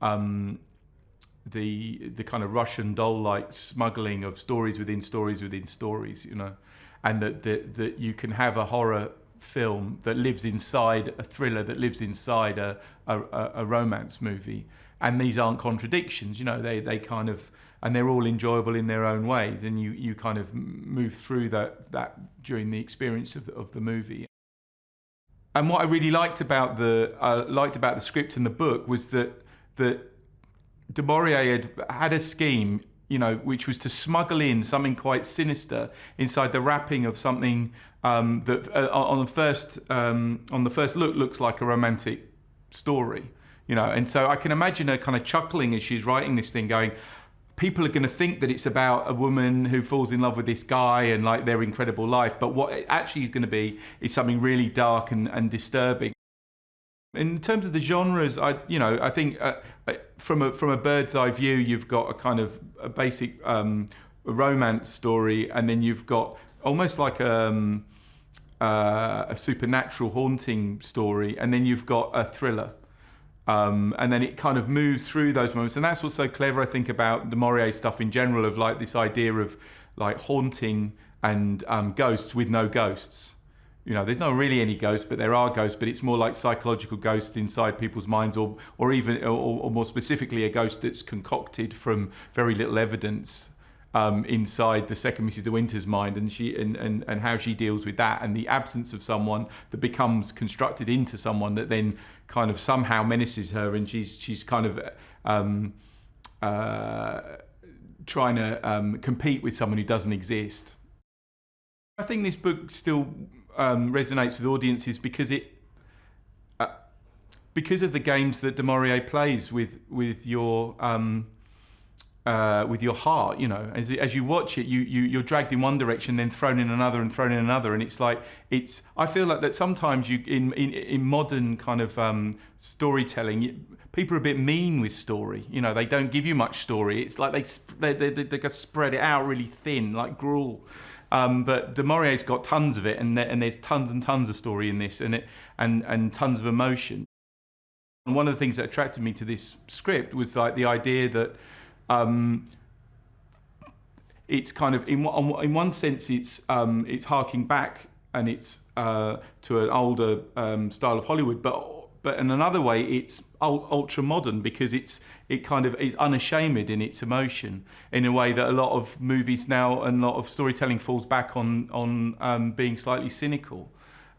the kind of Russian doll-like smuggling of stories within stories within stories, and that you can have a horror film that lives inside a thriller, that lives inside a romance movie, and these aren't contradictions. They kind of, and they're all enjoyable in their own ways, and you kind of move through that during the experience of the movie. And what I really liked about the script and the book was that du Maurier had a scheme, which was to smuggle in something quite sinister inside the wrapping of something that on the first look looks like a romantic story, And so I can imagine her kind of chuckling as she's writing this thing, going, people are going to think that it's about a woman who falls in love with this guy and like their incredible life, but what it actually is going to be is something really dark and disturbing. In terms of the genres, I think from a bird's eye view, you've got a kind of a basic romance story, and then you've got almost like a supernatural haunting story, and then you've got a thriller. And then it kind of moves through those moments, and that's what's so clever, I think, about du Maurier stuff in general, of like this idea of like haunting and ghosts with no ghosts. There's not really any ghosts, but there are ghosts, but it's more like psychological ghosts inside people's minds, or more specifically, a ghost that's concocted from very little evidence inside the second Mrs. de Winter's mind, and how she deals with that, and the absence of someone that becomes constructed into someone that then kind of somehow menaces her, and she's kind of trying to compete with someone who doesn't exist. I think this book still resonates with audiences because of the games that du Maurier plays with your heart. As you watch it, you're dragged in one direction, then thrown in another, and it's like I feel like that sometimes in modern kind of storytelling, people are a bit mean with story. They don't give you much story. It's like they spread it out really thin, like gruel. But du Maurier's got tons of it, and there's tons and tons of story in this, and tons of emotion. And one of the things that attracted me to this script was like the idea that it's kind of in one sense it's harking back, and it's to an older style of Hollywood, but in another way it's ultra modern, because it's unashamed in its emotion, in a way that a lot of movies now and a lot of storytelling falls back on being slightly cynical,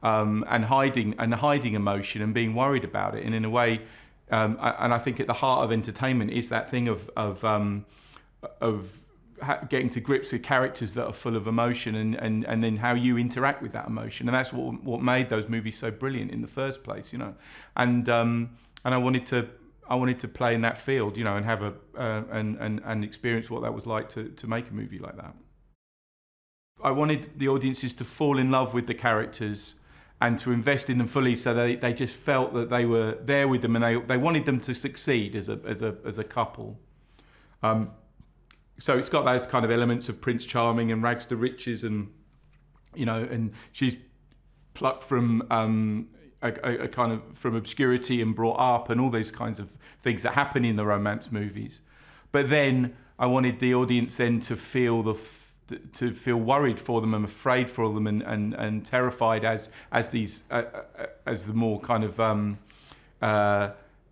and hiding emotion and being worried about it. And in a way, and I think at the heart of entertainment is that thing of getting to grips with characters that are full of emotion, and then how you interact with that emotion. And that's what made those movies so brilliant in the first place, And I wanted to play in that field, and have and experience what that was like to make a movie like that. I wanted the audiences to fall in love with the characters and to invest in them fully, so they just felt that they were there with them, and they wanted them to succeed as a couple. So it's got those kind of elements of Prince Charming and rags to riches, and and she's plucked from a kind of from obscurity and brought up, and all those kinds of things that happen in the romance movies. But then I wanted the audience then to feel worried for them and afraid for them, and terrified as the more kind of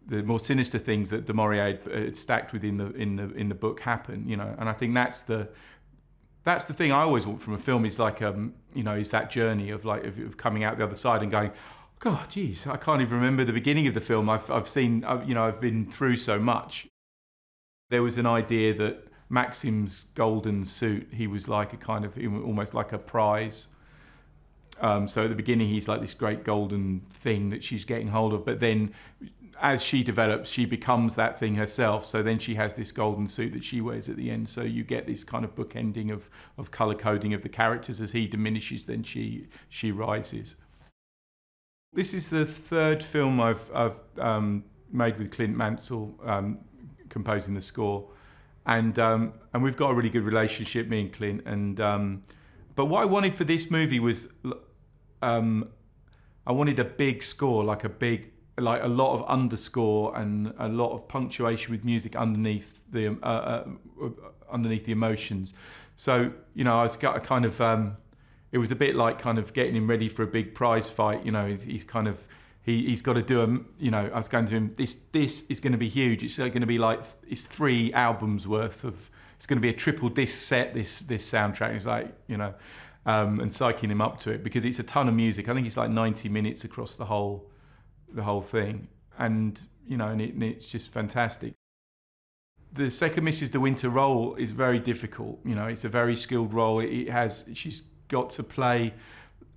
the more sinister things that du Maurier had stacked within the book happen, And I think that's the thing I always want from a film, is like is that journey of of coming out the other side and going, God, geez, I can't even remember the beginning of the film. I've been through so much. There was an idea that Maxim's golden suit, he was like a kind of almost like a prize. So at the beginning, he's like this great golden thing that she's getting hold of, but then as she develops, she becomes that thing herself. So then she has this golden suit that she wears at the end. So you get this kind of bookending of color coding of the characters. As he diminishes, then she rises. This is the third film I've made with Clint Mansell, composing the score, and we've got a really good relationship, me and Clint. But what I wanted for this movie was, I wanted a big score, like a big like a lot of underscore and a lot of punctuation with music underneath the emotions. So, you know, I was kind of, it was a bit like kind of getting him ready for a big prize fight. You know, he's kind of, he's got to do I was going to him, this is going to be huge. It's going to be like, it's 3 albums worth of, it's going to be a triple disc set, this soundtrack. It's like, you know, and psyching him up to it, because it's a ton of music. I think it's like 90 minutes across the whole thing. And, you know, and it's just fantastic. The second Mrs. de Winter role is very difficult. You know, it's a very skilled role. She's got to play,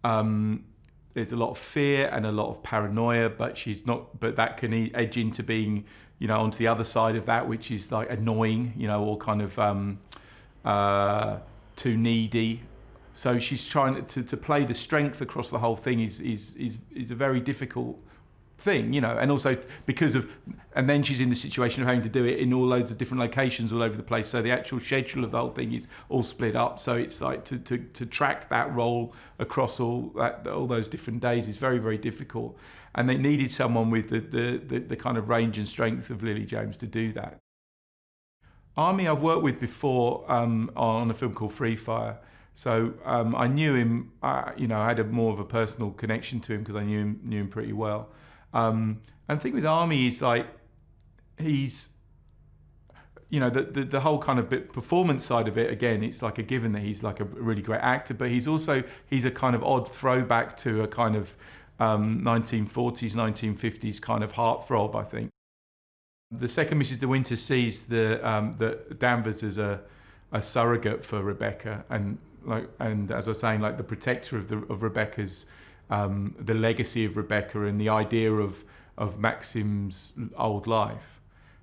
there's a lot of fear and a lot of paranoia, but that can edge into being, you know, onto the other side of that, which is like annoying, you know, or kind of too needy. So she's trying to play the strength across the whole thing is a very difficult thing, you know, and also and then she's in the situation of having to do it in all loads of different locations all over the place. So the actual schedule of the whole thing is all split up. So it's like to track that role across all those different days is very, very difficult. And they needed someone with the kind of range and strength of Lily James to do that. Armie I've worked with before on a film called Free Fire. So I knew him, you know, I had more of a personal connection to him because I knew him pretty well. And the thing with Armie is like, he's, you know, the whole kind of performance side of it, again, it's like a given that he's like a really great actor, but he's a kind of odd throwback to a kind of 1940s, 1950s kind of heartthrob, I think. The second Mrs. de Winter sees the Danvers as a surrogate for Rebecca, and as I was saying, like the protector of Rebecca's, the legacy of Rebecca and the idea of Maxim's old life,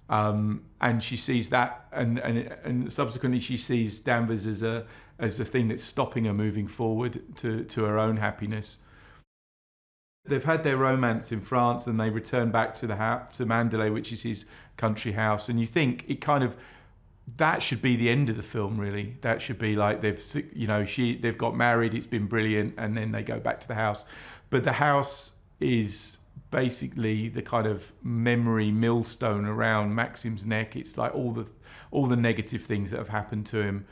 and she sees that, and subsequently she sees Danvers as a thing that's stopping her moving forward to her own happiness. They've had their romance in France, and they return back to to Manderley, which is his country house. And you think it kind of, that should be the end of the film, really. That should be like they've got married, it's been brilliant, and then they go back to the house. But the house is basically the kind of memory millstone around Maxim's neck. It's like all the negative things that have happened to him,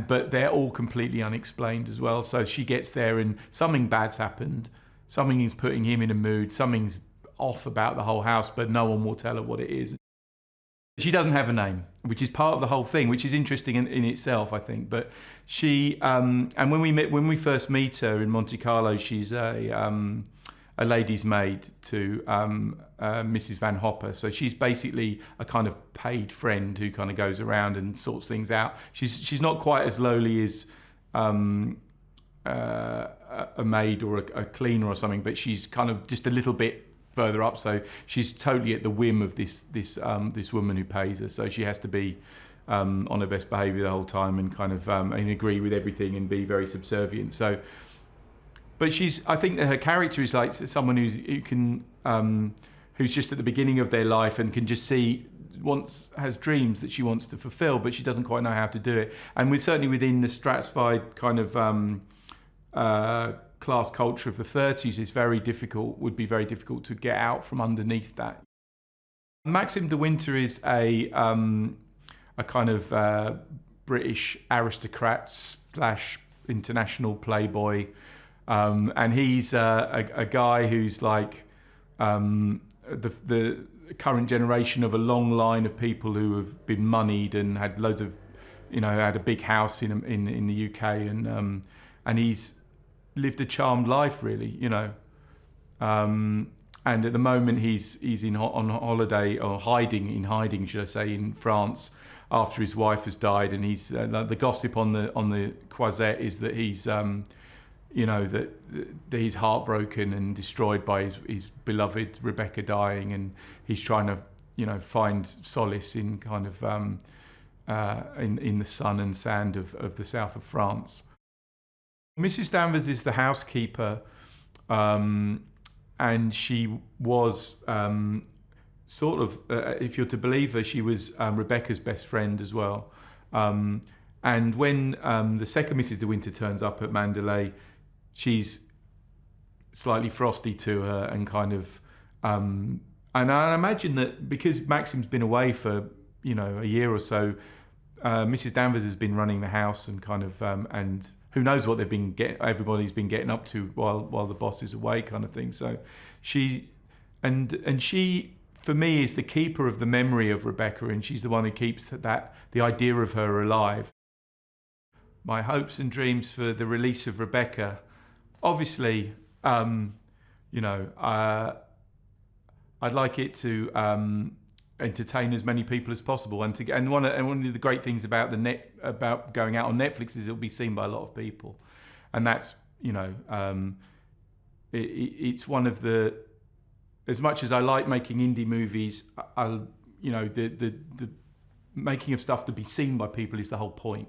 but they're all completely unexplained as well. So she gets there, and something bad's happened. Something is putting him in a mood. Something's off about the whole house, but no one will tell her what it is. She doesn't have a name, which is part of the whole thing, which is interesting in itself, I think. But she, and when we first meet her in Monte Carlo, she's a lady's maid to Mrs. Van Hopper. So she's basically a kind of paid friend who kind of goes around and sorts things out. She's not quite as lowly as a maid or a cleaner or something, but she's kind of just a little bit further up. So she's totally at the whim of this woman who pays her. So she has to be on her best behaviour the whole time and kind of and agree with everything and be very subservient. So, but I think that her character is like someone who's just at the beginning of their life and can just see, has dreams that she wants to fulfil, but she doesn't quite know how to do it. And we're certainly within the stratified kind of class culture of the 30s would be very difficult to get out from underneath that. Maxim de Winter is a kind of British aristocrat / international playboy, and he's a guy who's like the current generation of a long line of people who have been moneyed and had loads of, had a big house in the UK, and he's lived a charmed life, really, and at the moment he's on holiday, or hiding, should I say, in France after his wife has died, and he's the gossip on the Croisette is that he's that he's heartbroken and destroyed by his beloved Rebecca dying, and he's trying to find solace in kind of in the sun and sand of the south of France. Mrs. Danvers is the housekeeper, and she was sort of, if you're to believe her, she was Rebecca's best friend as well. And when the second Mrs. de Winter turns up at Manderley, she's slightly frosty to her and kind of And I imagine that because Maxim's been away for, a year or so, Mrs. Danvers has been running the house and kind of, and who knows what everybody's been getting up to while the boss is away, kind of thing. So she, for me, is the keeper of the memory of Rebecca, and she's the one who keeps the idea of her alive. My hopes and dreams for the release of Rebecca, obviously, I'd like it to entertain as many people as possible, and one of the great things about about going out on Netflix is it'll be seen by a lot of people, and that's it's one of the, as much as I like making indie movies, the making of stuff to be seen by people is the whole point,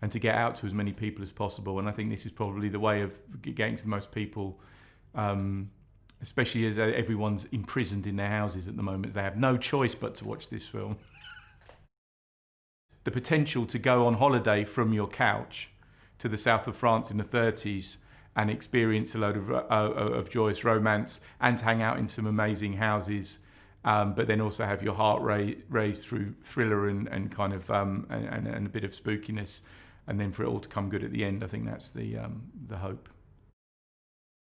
and to get out to as many people as possible. And I think this is probably the way of getting to the most people. Especially as everyone's imprisoned in their houses at the moment. They have no choice but to watch this film. The potential to go on holiday from your couch to the south of France in the 30s and experience a load of joyous romance and to hang out in some amazing houses, but then also have your heart raised through thriller and kind of and a bit of spookiness, and then for it all to come good at the end. I think that's the hope.